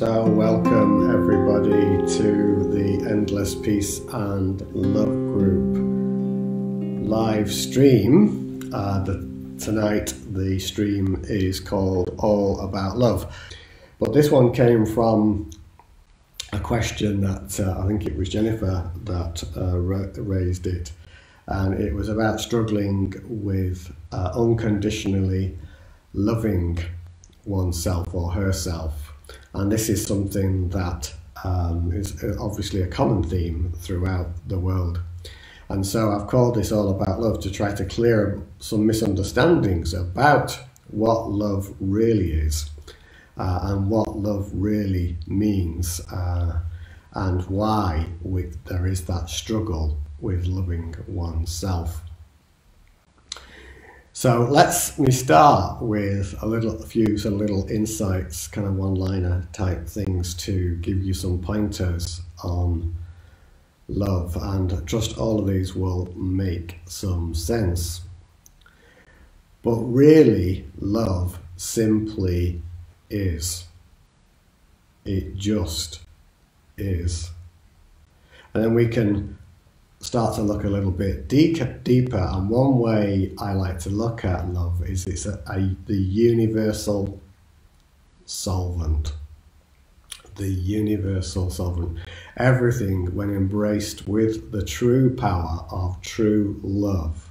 So welcome everybody to the Endless Peace and Love Group live stream. Tonight the stream is called All About Love, but this one came from a question that I think it was Jennifer that raised it, and it was about struggling with unconditionally loving oneself or herself. And this is something that is obviously a common theme throughout the world. And so I've called this All About Love to try to clear up some misunderstandings about what love really is and what love really means and why there is that struggle with loving oneself. So let me start with a few little insights, kind of one-liner type things to give you some pointers on love, and I trust all of these will make some sense. But really, love simply is. It just is. And then we can start to look a little bit deeper, and one way I like to look at love is it's the universal solvent. The universal solvent. Everything, when embraced with the true power of true love,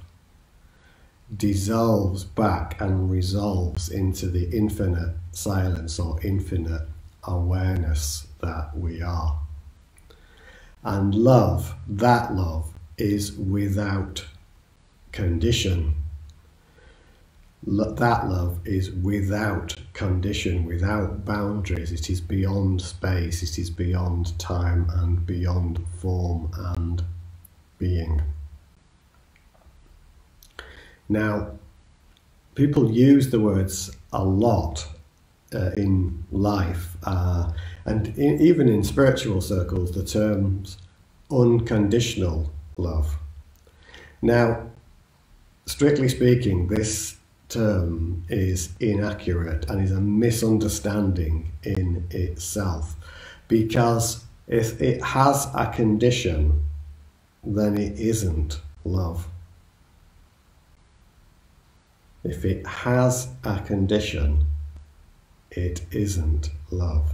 dissolves back and resolves into the infinite silence or infinite awareness that we are. And love, that love, is without condition. That love is without condition, without boundaries. It is beyond space, it is beyond time, and beyond form and being. Now, people use the words a lot in life, and even in spiritual circles, the terms unconditional love. Now, strictly speaking, this term is inaccurate and is a misunderstanding in itself, because if it has a condition, then it isn't love. If it has a condition, it isn't love.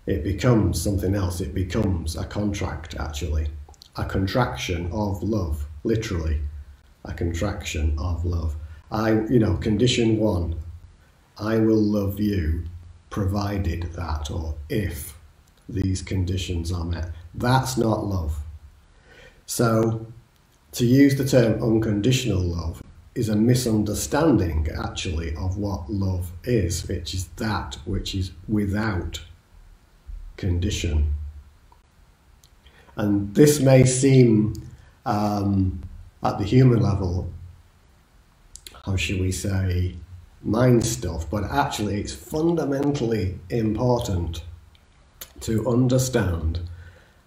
It becomes something else. It becomes a contract, actually. A contraction of love, literally. A contraction of love. Condition one, I will love you provided that, or if these conditions are met. That's not love. So to use the term unconditional love is a misunderstanding, actually, of what love is, which is that which is without condition. And this may seem, at the human level, how should we say, mind stuff, but actually it's fundamentally important to understand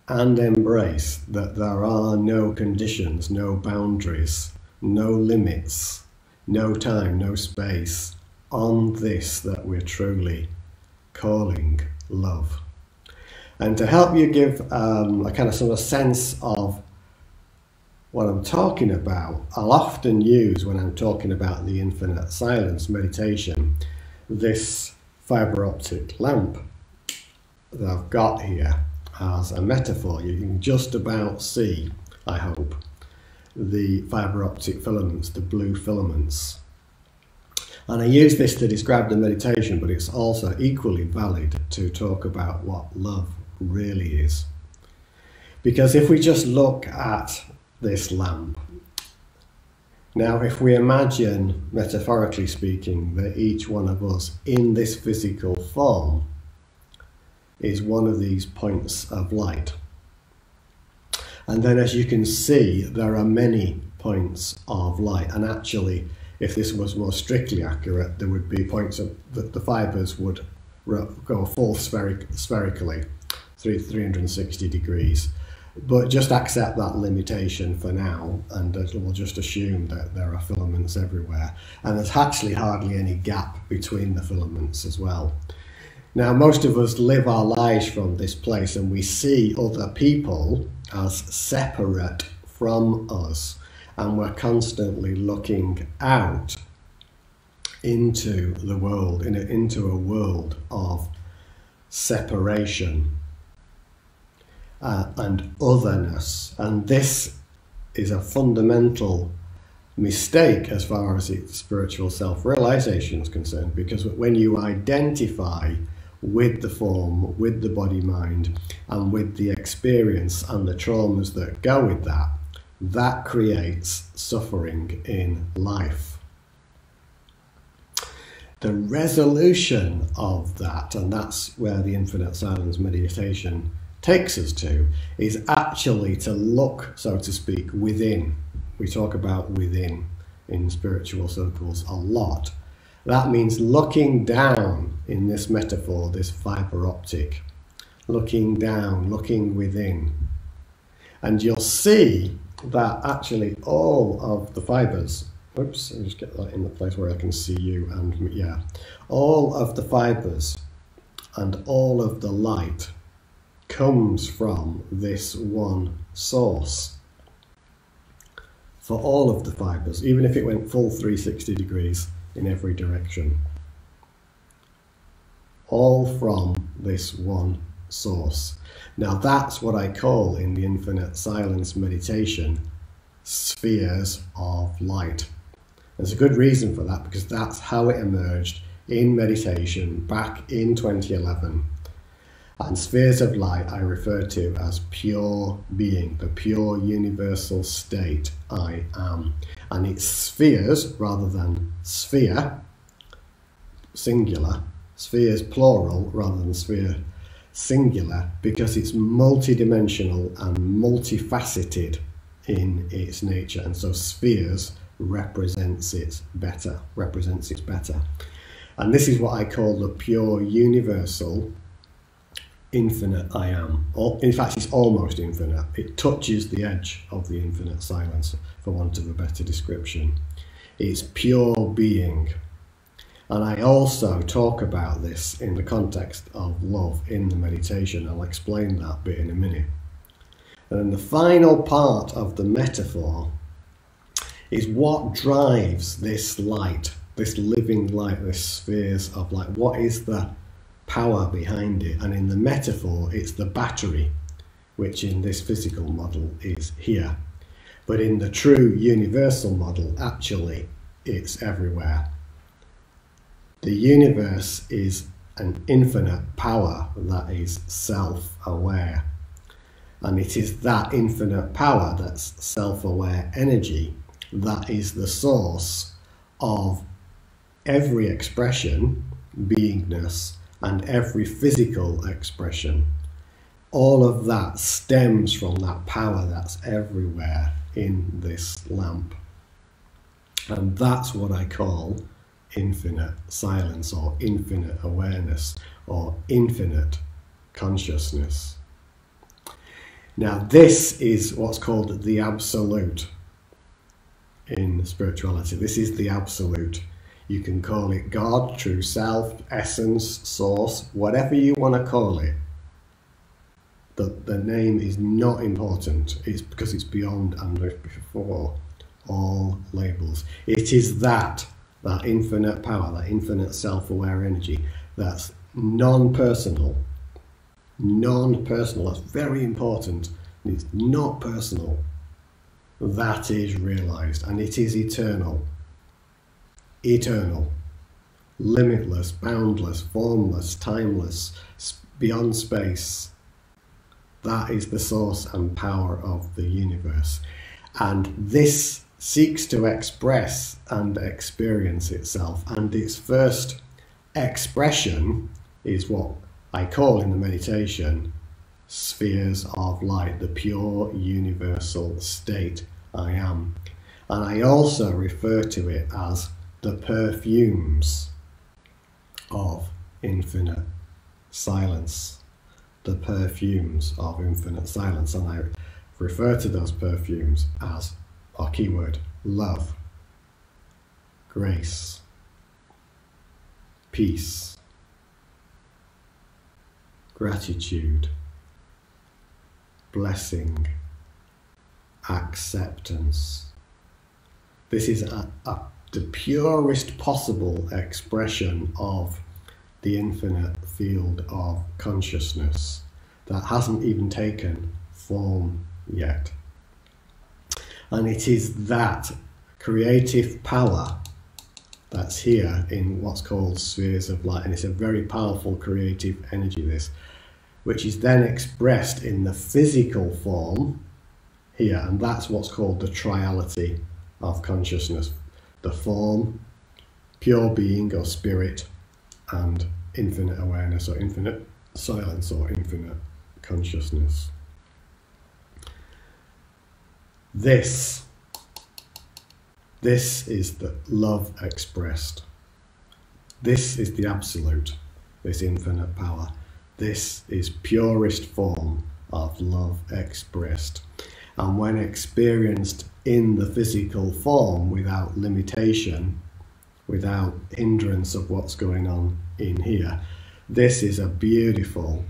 and embrace that there are no conditions, no boundaries, no limits, no time, no space on this that we're truly calling love. And to help you give a kind of sort of sense of what I'm talking about, I'll often use, when I'm talking about the infinite silence meditation, this fibre optic lamp that I've got here as a metaphor. You can just about see, I hope, the fibre optic filaments, the blue filaments. And I use this to describe the meditation, but it's also equally valid to talk about what love really is. Because if we just look at this lamp, now if we imagine, metaphorically speaking, that each one of us in this physical form is one of these points of light. And then, as you can see, there are many points of light. And actually, if this was more strictly accurate, there would be points of the fibers would go full spherically, 360 degrees. But just accept that limitation for now, and we'll just assume that there are filaments everywhere. And there's actually hardly any gap between the filaments as well. Now, most of us live our lives from this place, and we see other people as separate from us, and we're constantly looking out into the world, into a world of separation and otherness. And this is a fundamental mistake as far as its spiritual self-realization is concerned, because when you identify with the form, with the body-mind, and with the experience and the traumas that go with that, that creates suffering in life. The resolution of that, and that's where the infinite silence meditation takes us to, is actually to look, so to speak, within. We talk about within in spiritual circles a lot. That means looking down in this metaphor, this fiber optic, looking down, looking within. And you'll see that actually all of the fibers, oops, I'll just get that in the place where I can see you, and yeah, all of the fibers and all of the light comes from this one source. For all of the fibers, even if it went full 360 degrees in every direction. All from this one source. Now that's what I call in the infinite silence meditation spheres of light. There's a good reason for that, because that's how it emerged in meditation back in 2011. And spheres of light I refer to as pure being, the pure universal state I am. And it's spheres rather than sphere, singular, spheres plural rather than sphere singular, because it's multidimensional and multifaceted in its nature. And so spheres represents it better. And this is what I call the pure universal infinite I am. In fact, it's almost infinite. It touches the edge of the infinite silence, for want of a better description. It's pure being. And I also talk about this in the context of love in the meditation. I'll explain that bit in a minute. And then the final part of the metaphor is what drives this light, this living light, this spheres of light. What is the power behind it? And in the metaphor, it's the battery, which in this physical model is here. But in the true universal model, actually, it's everywhere. The universe is an infinite power that is self-aware. And it is that infinite power, that's self-aware energy, that is the source of every expression, beingness, and every physical expression. All of that stems from that power that's everywhere in this lamp. And that's what I call infinite silence, or infinite awareness, or infinite consciousness. Now this is what's called the absolute in spirituality. This is the absolute. You can call it God, true self, essence, source, whatever you want to call it. The name is not important. It's because it's beyond and before all labels. It is that infinite power, that infinite self-aware energy, that's non-personal. Non-personal, that's very important. It's not personal. That is realized, and it is eternal. Eternal, limitless, boundless, formless, timeless, beyond space. That is the source and power of the universe. And this seeks to express and experience itself. And its first expression is what I call in the meditation spheres of light, the pure universal state I am. And I also refer to it as the perfumes of infinite silence. The perfumes of infinite silence. And I refer to those perfumes as our keyword: love, grace, peace, gratitude, blessing, acceptance. This is the purest possible expression of the infinite field of consciousness that hasn't even taken form yet. And it is that creative power that's here in what's called spheres of light, and it's a very powerful creative energy, this, which is then expressed in the physical form here, and that's what's called the triality of consciousness. The form, pure being or spirit, and infinite awareness or infinite silence or infinite consciousness. This is the love expressed. This is the absolute, this infinite power. This is purest form of love expressed. And when experienced in the physical form without limitation, without hindrance of what's going on in here, this is a beautiful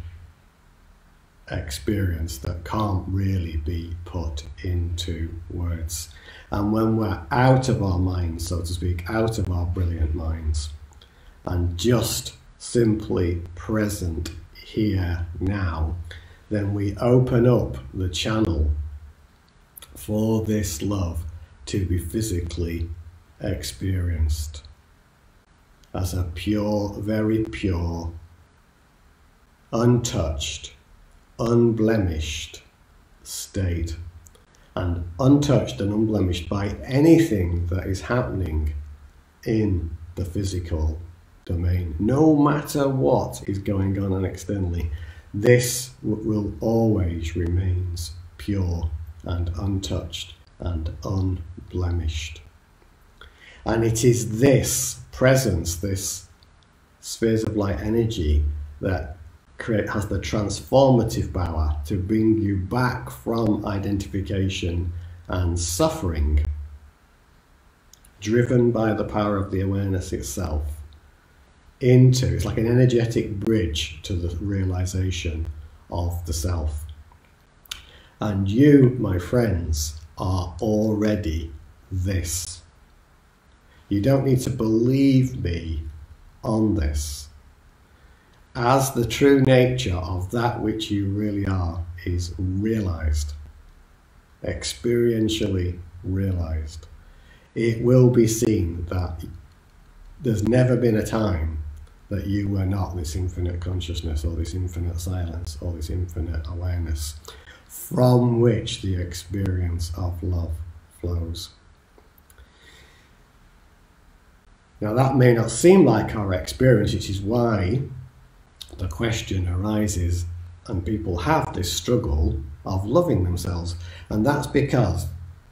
experience that can't really be put into words. And when we're out of our minds, so to speak, out of our brilliant minds, and just simply present here now, then we open up the channel for this love to be physically experienced as a pure, very pure, untouched, unblemished state, and untouched and unblemished by anything that is happening in the physical domain. No matter what is going on externally, this will always remain pure and untouched and unblemished. And it is this presence, this spheres of light energy, that has the transformative power to bring you back from identification and suffering, driven by the power of the awareness itself, into, it's like an energetic bridge to the realization of the self. And you, my friends, are already this. You don't need to believe me on this. As the true nature of that which you really are is realized, experientially realized, it will be seen that there's never been a time that you were not this infinite consciousness or this infinite silence or this infinite awareness from which the experience of love flows. Now that may not seem like our experience, which is why the question arises and people have this struggle of loving themselves. And that's because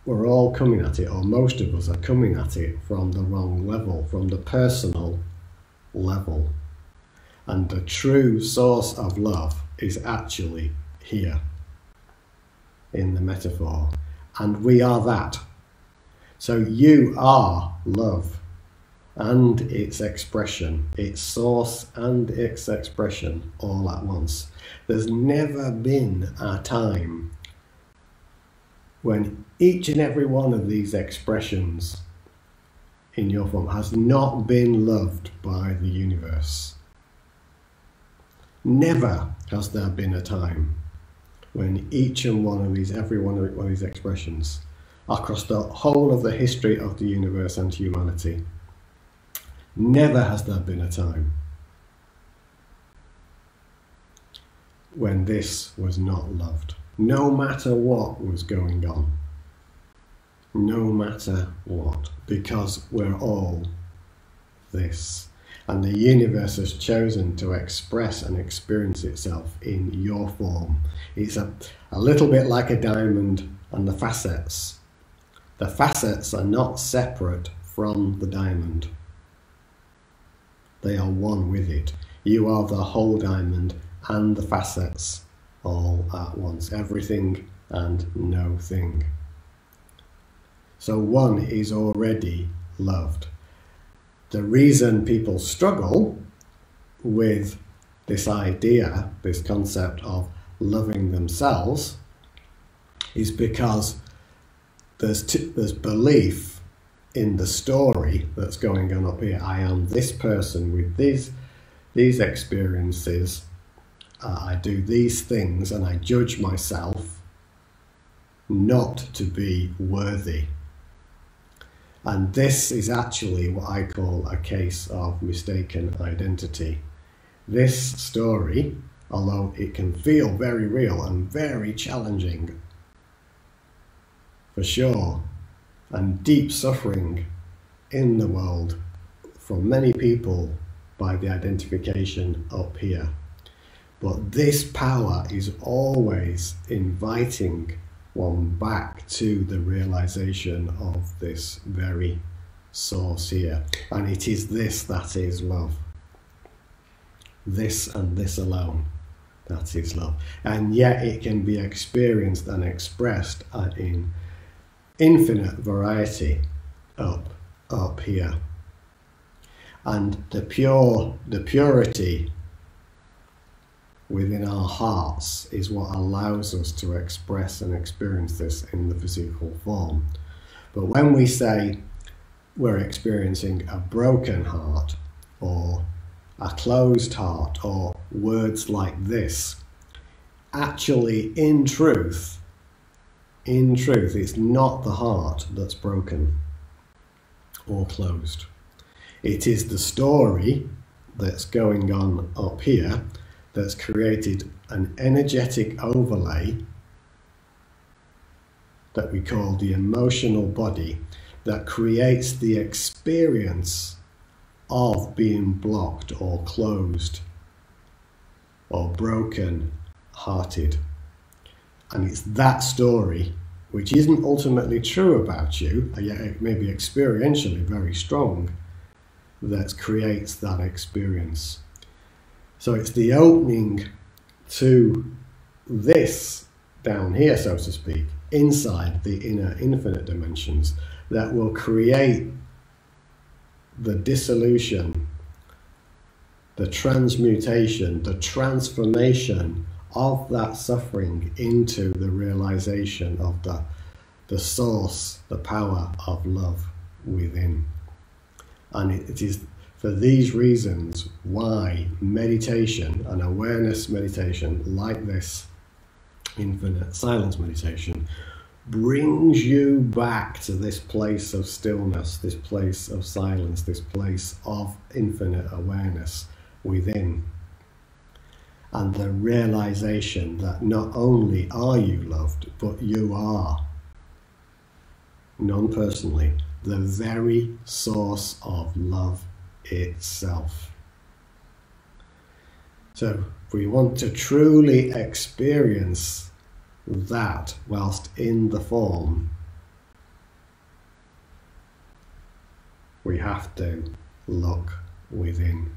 we're all coming at it, or most of us are coming at it from the wrong level, from the personal level. And the true source of love is actually here in the metaphor. And we are that. So you are love and its expression, its source and its expression all at once. There's never been a time when each and every one of these expressions in your form has not been loved by the universe. Never has there been a time when each and one of these, every one of these expressions, across the whole of the history of the universe and humanity, never has there been a time when this was not loved. No matter what was going on. No matter what. Because we're all this. And the universe has chosen to express and experience itself in your form. It's a little bit like a diamond and the facets. The facets are not separate from the diamond. They are one with it. You are the whole diamond and the facets all at once. Everything and no thing. So one is already loved. The reason people struggle with this idea, this concept of loving themselves, is because there's belief in the story that's going on up here. I am this person with these experiences. I do these things, and I judge myself not to be worthy. And this is actually what I call a case of mistaken identity. This story, although it can feel very real and very challenging, for sure, and deep suffering in the world for many people by the identification up here. But this power is always inviting one back to the realization of this very source here. And it is this that is love. This and this alone, that is love. And yet it can be experienced and expressed in infinite variety up here. And the purity within our hearts is what allows us to express and experience this in the physical form. But when we say we're experiencing a broken heart or a closed heart or words like this, actually in truth, it's not the heart that's broken or closed. It is the story that's going on up here that's created an energetic overlay that we call the emotional body, that creates the experience of being blocked or closed or broken hearted. And it's that story, which isn't ultimately true about you, yet it may be experientially very strong, that creates that experience. So it's the opening to this down here, so to speak, inside the inner infinite dimensions, that will create the dissolution, the transmutation, the transformation of that suffering into the realization of the source, the power of love within. And it is for these reasons why meditation, an awareness meditation like this, infinite silence meditation, brings you back to this place of stillness, this place of silence, this place of infinite awareness within. And the realization that not only are you loved, but you are, non-personally, the very source of love itself. So if we want to truly experience that whilst in the form, we have to look within.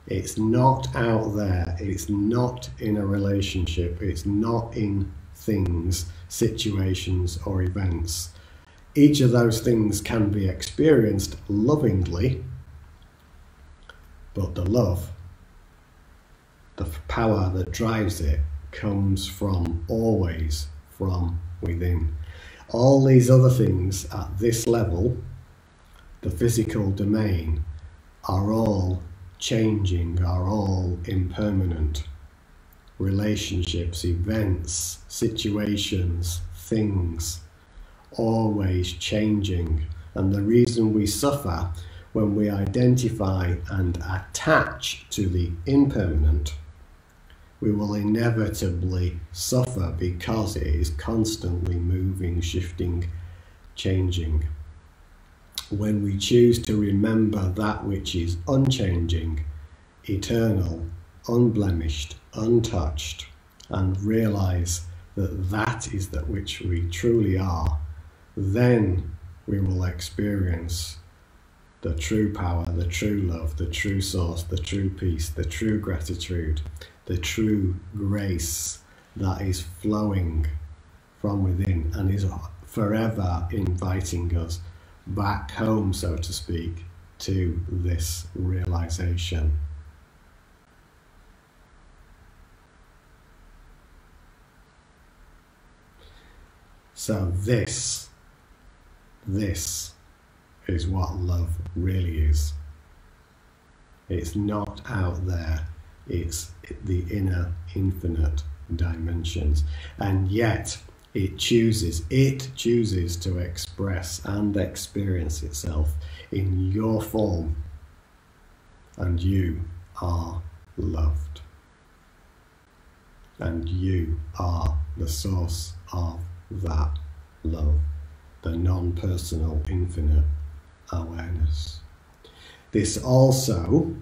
It's not out there, it's not in a relationship, it's not in things, situations or events. Each of those things can be experienced lovingly, but the love, the power that drives it, comes from always from within. All these other things at this level, the physical domain, are all changing, are all impermanent. Relationships, events, situations, things, always changing. And the reason we suffer when we identify and attach to the impermanent, we will inevitably suffer because it is constantly moving, shifting, changing. When we choose to remember that which is unchanging, eternal, unblemished, untouched, and realize that that is that which we truly are, then we will experience the true power, the true love, the true source, the true peace, the true gratitude, the true grace that is flowing from within and is forever inviting us back home, so to speak, to this realization. So this is what love really is. It's not out there, it's the inner infinite dimensions. And yet it chooses to express and experience itself in your form, and you are loved. And you are the source of that love, the non-personal infinite awareness. This also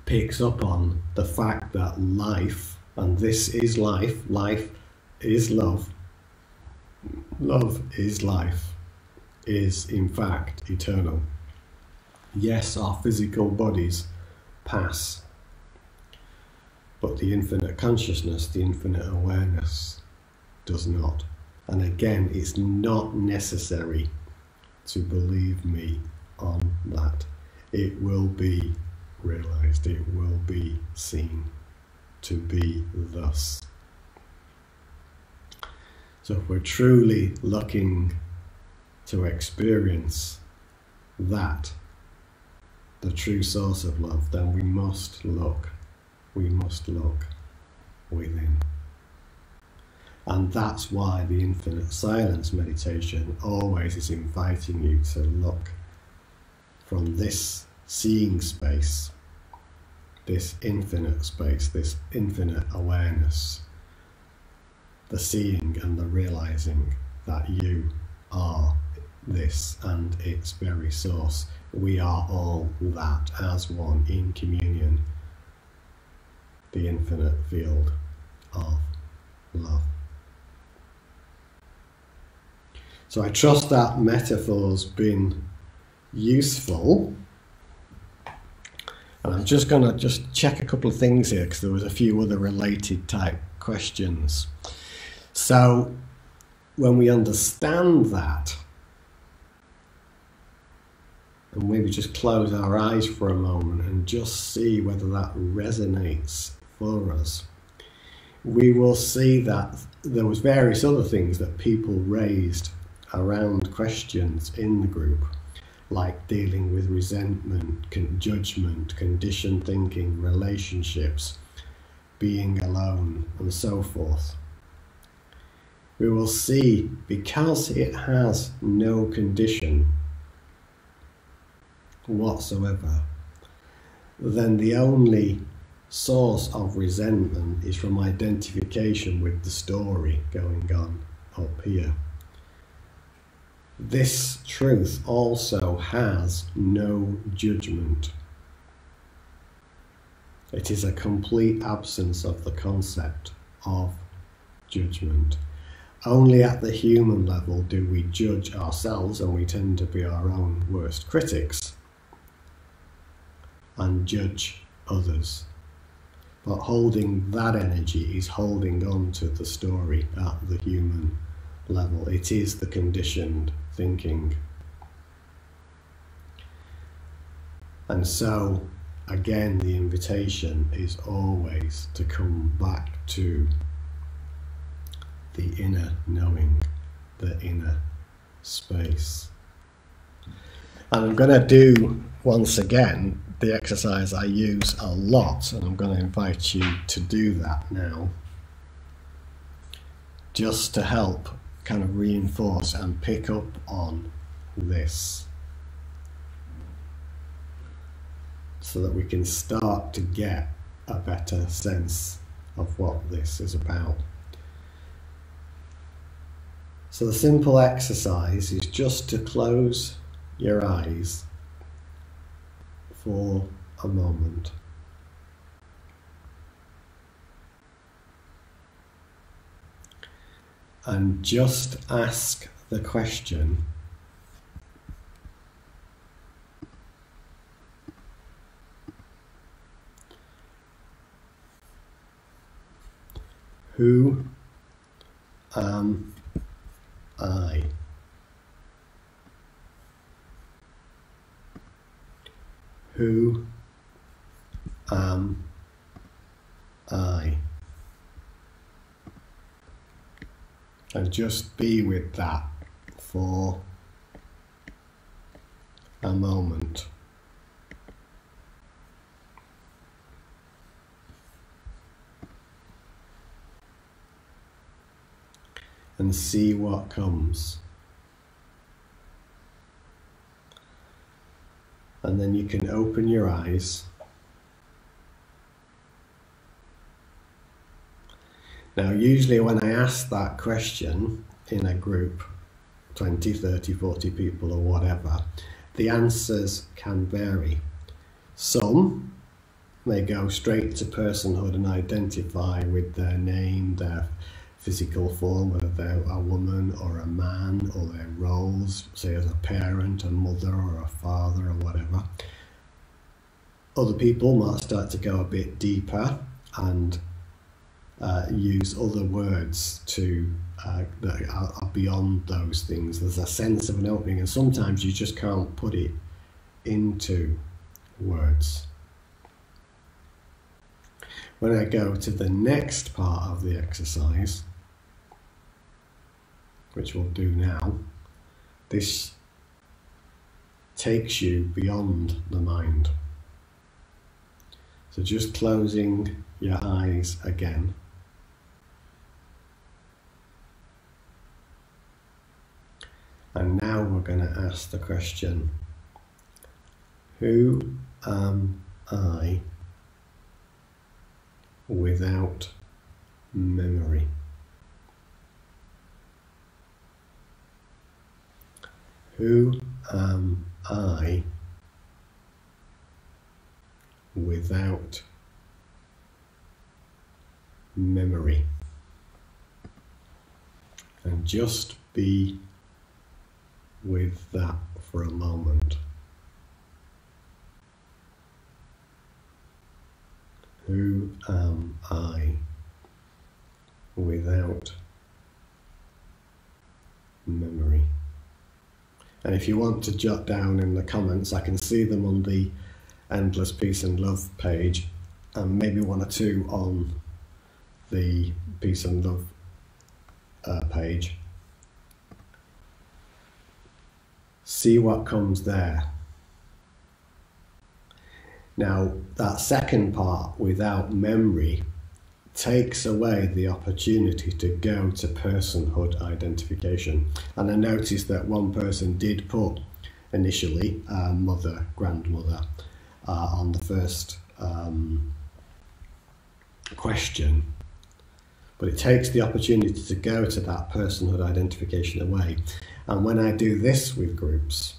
picks up on the fact that life, and this is life, life is love, love is life, is in fact eternal. Yes, our physical bodies pass, but the infinite consciousness, the infinite awareness does not. And again, it's not necessary to believe me on that. It will be realized, it will be seen to be thus. So if we're truly looking to experience that, the true source of love, then we must look within. And that's why the infinite silence meditation always is inviting you to look from this seeing space, this infinite awareness, the seeing and the realizing that you are this and its very source. We are all that as one in communion, the infinite field of love. So I trust that metaphor's been useful. And I'm just going to check a couple of things here, because there was a few other related type questions. So when we understand that, and maybe just close our eyes for a moment and just see whether that resonates for us, we will see that there was various other things that people raised around questions in the group, like dealing with resentment, judgment, conditioned thinking, relationships, being alone, and so forth. We will see, because it has no condition whatsoever, then the only source of resentment is from identification with the story going on up here. This truth also has no judgment. It is a complete absence of the concept of judgment. Only at the human level do we judge ourselves, and we tend to be our own worst critics and judge others. But holding that energy is holding on to the story at the human level. It is the conditioned thinking. And so, again, the invitation is always to come back to the inner knowing, the inner space. And I'm going to do, once again, the exercise I use a lot, and I'm going to invite you to do that now, just to help kind of reinforce and pick up on this, so that we can start to get a better sense of what this is about. So the simple exercise is just to close your eyes for a moment. And just ask the question, who am I? Who am I? And just be with that for a moment. And see what comes. And then you can open your eyes. Now, usually when I ask that question in a group, 20, 30, 40 people or whatever, the answers can vary. Some may go straight to personhood and identify with their name, their physical form, whether they're a woman or a man, or their roles, say as a parent, a mother or a father or whatever. Other people might start to go a bit deeper and use other words to that are beyond those things. There's a sense of an opening, and sometimes you just can't put it into words. When I go to the next part of the exercise, which we'll do now, this takes you beyond the mind. So just closing your eyes again. And now we're going to ask the question, who am I without memory? Who am I without memory? And just be with that for a moment. Who am I without memory? And if you want to jot down in the comments, I can see them on the Endless Peace and Love page, and maybe one or two on the Peace and Love page. See what comes there. Now, that second part, without memory, takes away the opportunity to go to personhood identification. And I noticed that one person did put initially mother, grandmother on the first question, but it takes the opportunity to go to that personhood identification away. And when I do this with groups,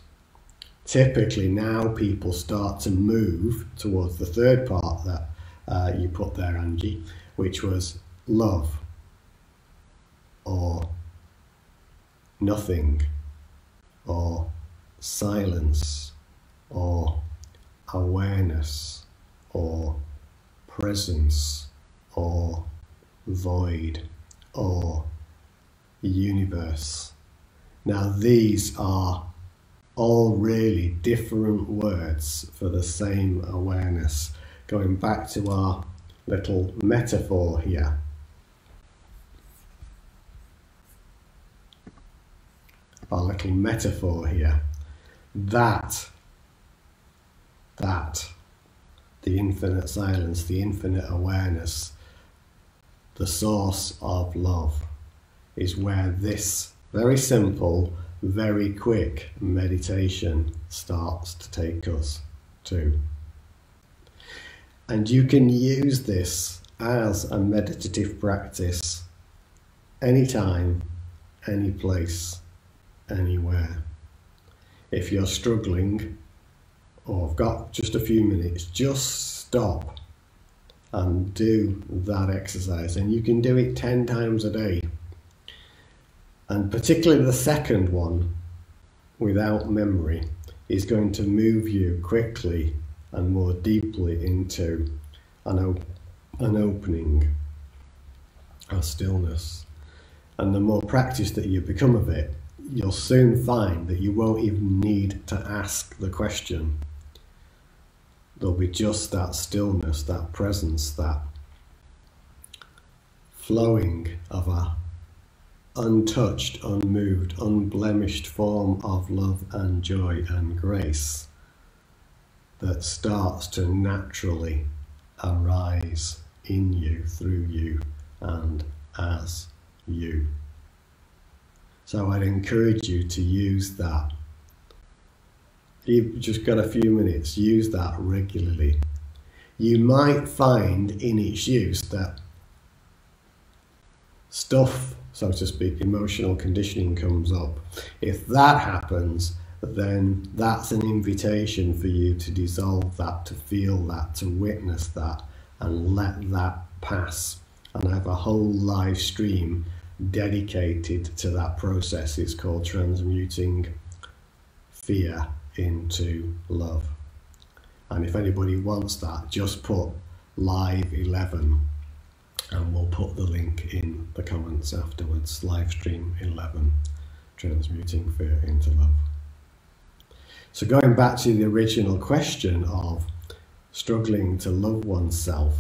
typically now people start to move towards the third part that you put there, Angie, which was love, or nothing, or silence, or awareness, or presence, or void, or universe. Now these are all really different words for the same awareness. Going back to our little metaphor here. Our little metaphor here. That, the infinite silence, the infinite awareness, the source of love, is where this very simple, very quick meditation starts to take us to. And you can use this as a meditative practice anytime, any place, anywhere. If you're struggling or have got just a few minutes, just stop and do that exercise. And you can do it 10 times a day. And particularly the second one, without memory, is going to move you quickly and more deeply into an opening, a stillness. And the more practice that you become of it, you'll soon find that you won't even need to ask the question. There'll be just that stillness, that presence, that flowing of a untouched, unmoved, unblemished form of love and joy and grace that starts to naturally arise in you, through you, and as you. So I'd encourage you to use that. You've just got a few minutes, use that regularly. You might find in its use that stuff, so to speak, emotional conditioning comes up. If that happens, then that's an invitation for you to dissolve that, to feel that, to witness that, and let that pass, and have a whole live stream dedicated to that process. It's called transmuting fear into love. And if anybody wants that, just put live 11 and we'll put the link in the comments afterwards. Live stream 11, transmuting fear into love. So going back to the original question of struggling to love oneself,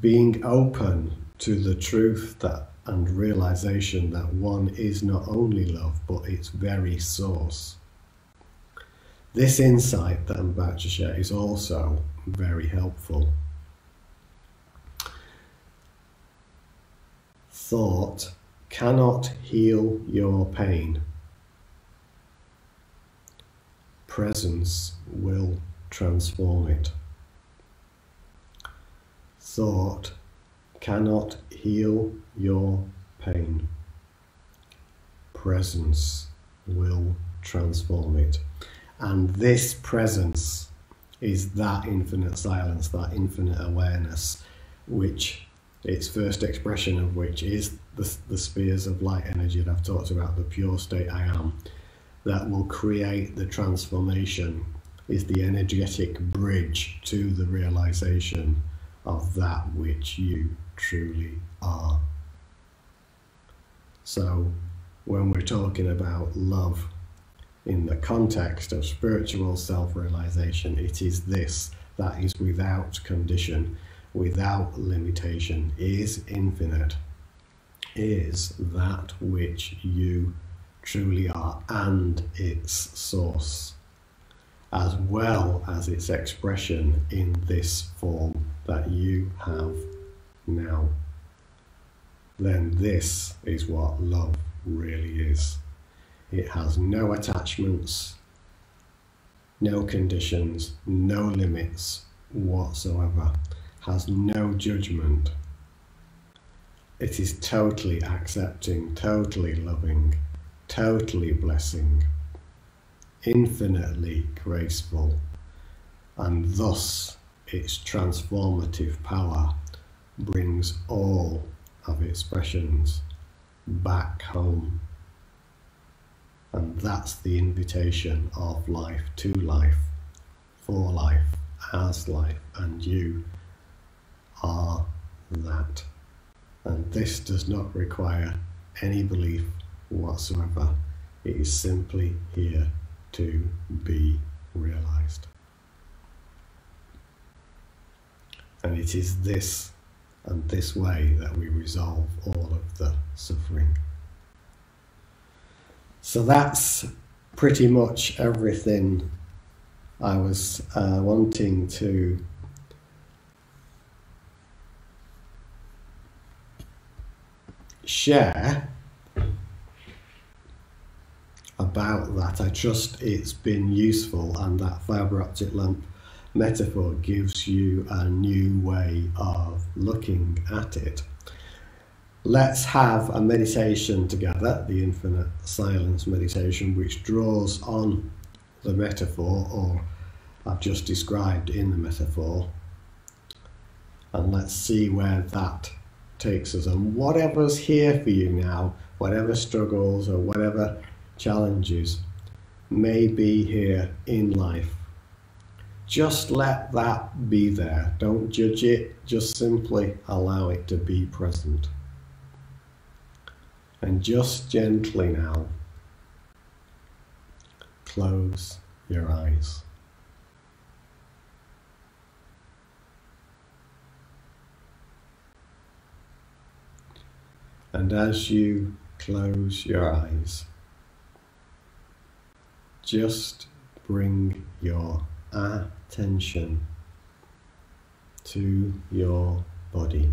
being open to the truth that and realization that one is not only love, but its very source. This insight that I'm about to share is also very helpful. Thought cannot heal your pain. Presence will transform it. Thought cannot heal your pain. Presence will transform it. And this presence is that infinite silence, that infinite awareness, which its first expression of which is the spheres of light energy that I've talked about, the pure state I am, that will create the transformation, is the energetic bridge to the realization of that which you truly are. So when we're talking about love in the context of spiritual self-realization, it is this that is without condition, without limitation, is infinite, is that which you truly are, and its source, as well as its expression in this form that you have now. Then this is what love really is. It has no attachments, no conditions, no limits whatsoever, has no judgment. It is totally accepting, totally loving, totally blessing, infinitely graceful, and thus its transformative power brings all of its expressions back home. And that's the invitation of life to life, for life, as life, and you are that. And this does not require any belief whatsoever. It is simply here to be realized. And it is this and this way that we resolve all of the suffering. So that's pretty much everything I was wanting to share about that. I trust it's been useful, and that fibre optic lamp metaphor gives you a new way of looking at it. Let's have a meditation together, the infinite silence meditation, which draws on the metaphor, or I've just described in the metaphor, and let's see where that takes us. And whatever's here for you now, whatever struggles or whatever challenges may be here in life, just let that be there. Don't judge it, just simply allow it to be present. And just gently now, close your eyes. And as you close your eyes, just bring your attention to your body.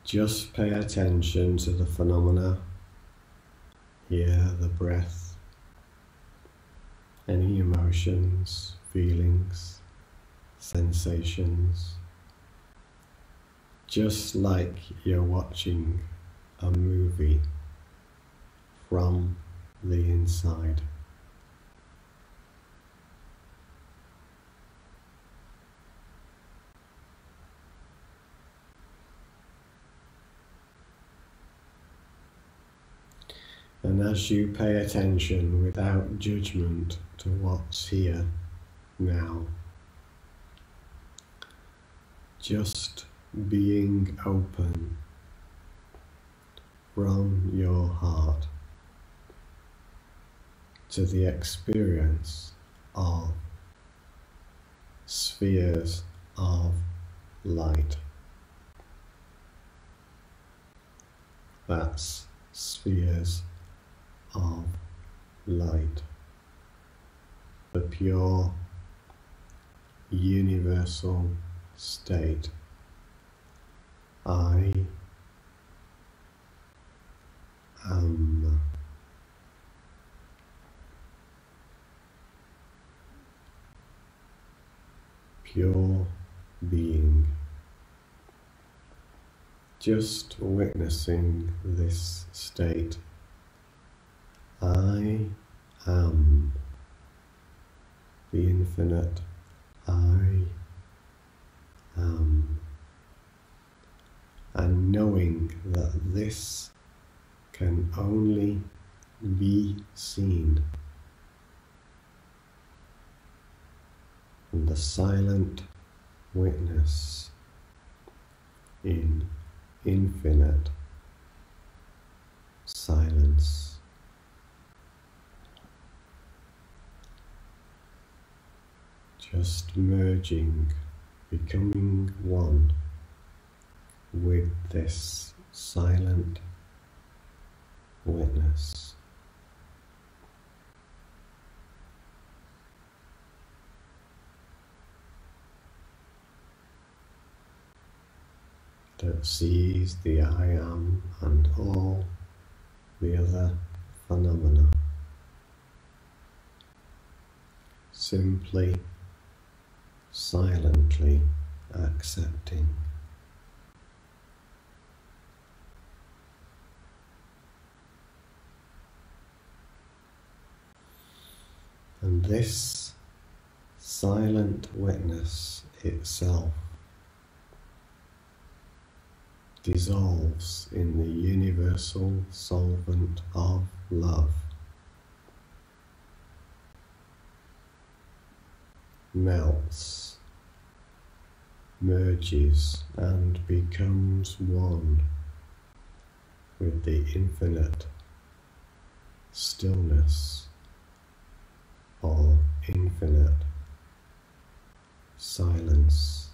Just pay attention to the phenomena. Hear the breath, any emotions, feelings, sensations, just like you're watching a movie from the inside. And as you pay attention without judgment to what's here now, just being open from your heart to the experience of spheres of light. That's spheres of light, the pure universal state. I am. Pure being. Just witnessing this state. I am the infinite I am. And knowing that this can only be seen in the silent witness in infinite silence. Just merging, becoming one with this silent witness. That sees the I am and all the other phenomena. Simply, silently accepting. And this silent witness itself dissolves in the universal solvent of love, melts, merges and becomes one with the infinite stillness or infinite silence.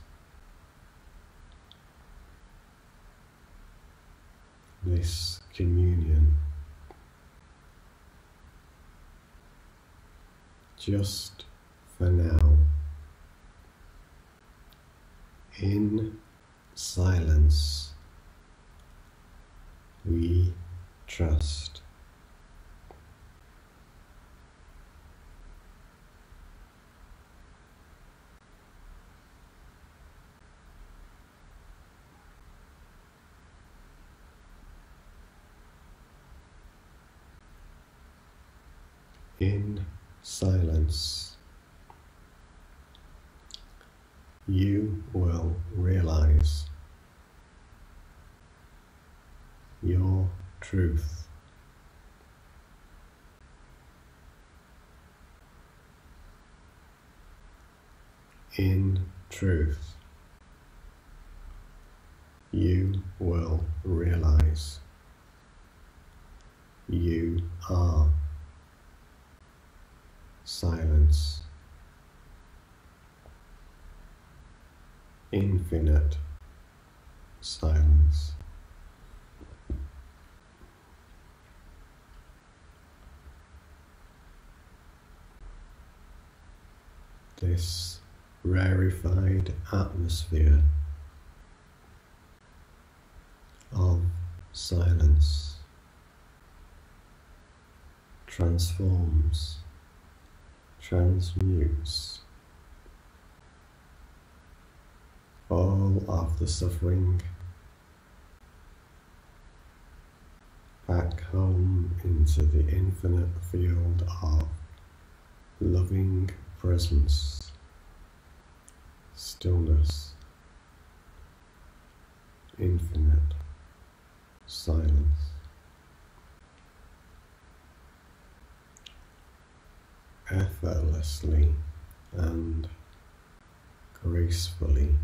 This communion, just for now, in silence, we trust. In silence, you will realize your truth. In truth, you will realize You are silence, infinite silence. This rarefied atmosphere of silence transforms, transmutes all of the suffering back home into the infinite field of loving presence, stillness, infinite silence. Effortlessly and gracefully.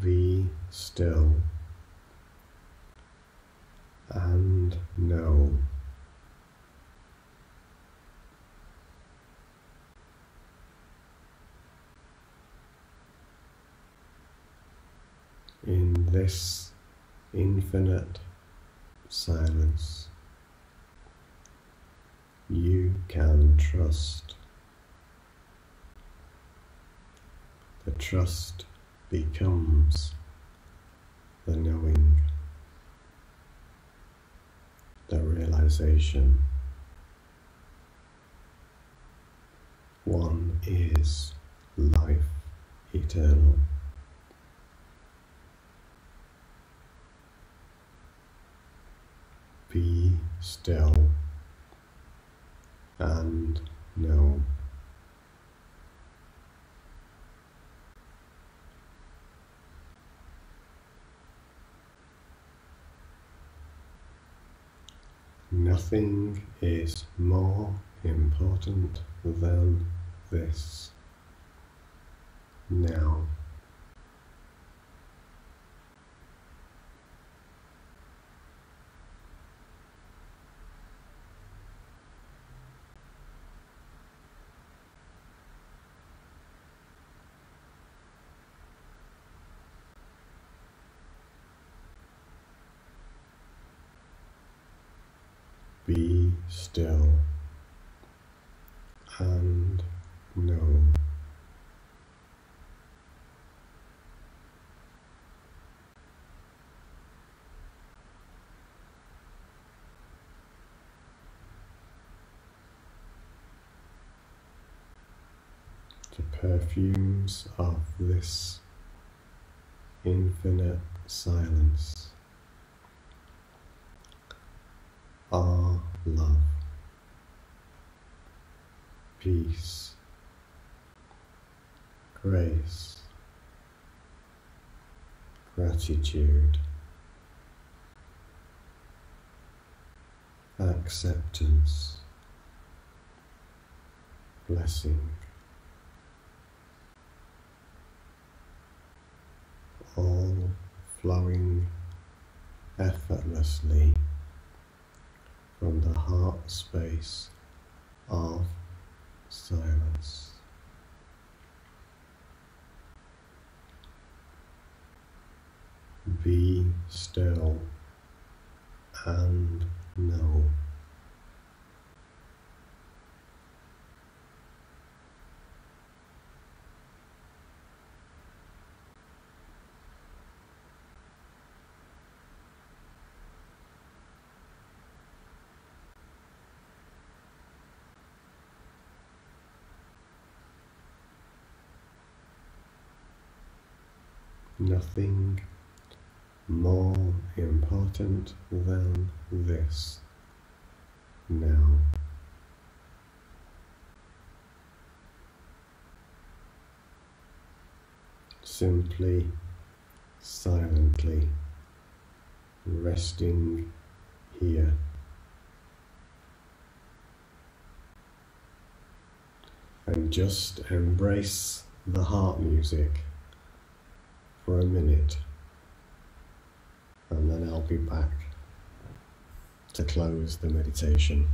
Be still and know. In this infinite silence, you can trust. The trust becomes the knowing, the realization. One is life eternal. Be still and know. Nothing is more important than this now. Be still and know. The perfumes of this infinite silence are love, peace, grace, gratitude, acceptance, blessing, all flowing effortlessly from the heart space of silence. Be still and know. Nothing more important than this now. Simply, silently, resting here. and just embrace the heart music for a minute, and then I'll be back to close the meditation.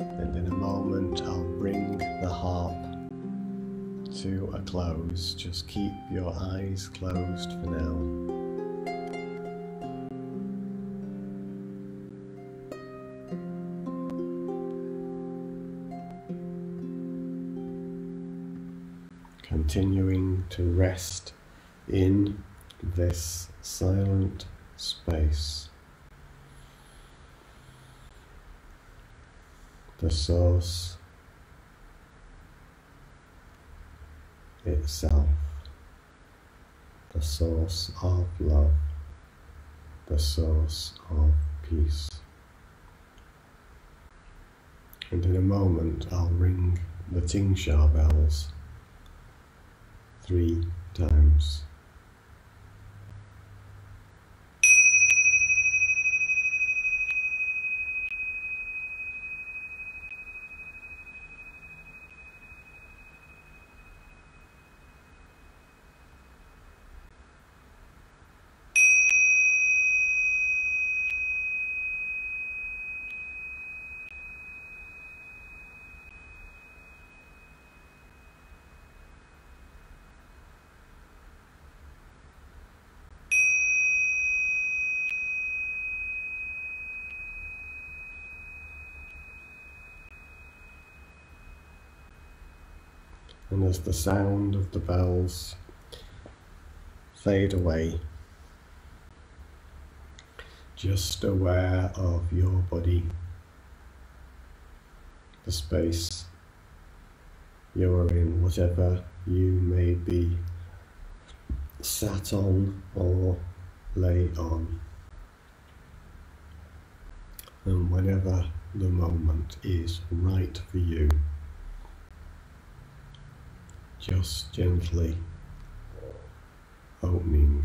And in a moment I'll bring the harp to a close. Just keep your eyes closed for now. Continuing to rest in this silent space. The source itself, the source of love, the source of peace. And in a moment I'll ring the Tingsha bells 3 times. And as the sound of the bells fade away, just aware of your body, the space you're in, whatever you may be sat on or lay on. And whenever the moment is right for you, just gently opening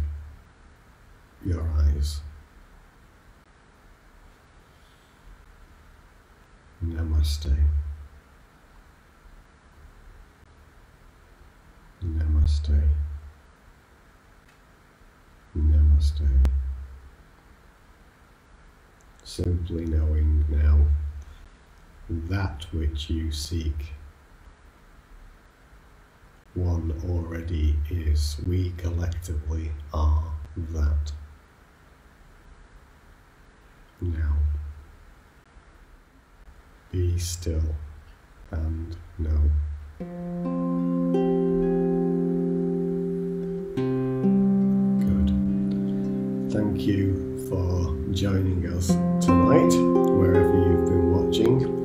your eyes. Namaste. Namaste. Namaste. Simply knowing now that which you seek, one already is. We collectively are that. Now, be still and know. Good. Thank you for joining us tonight, wherever you've been watching.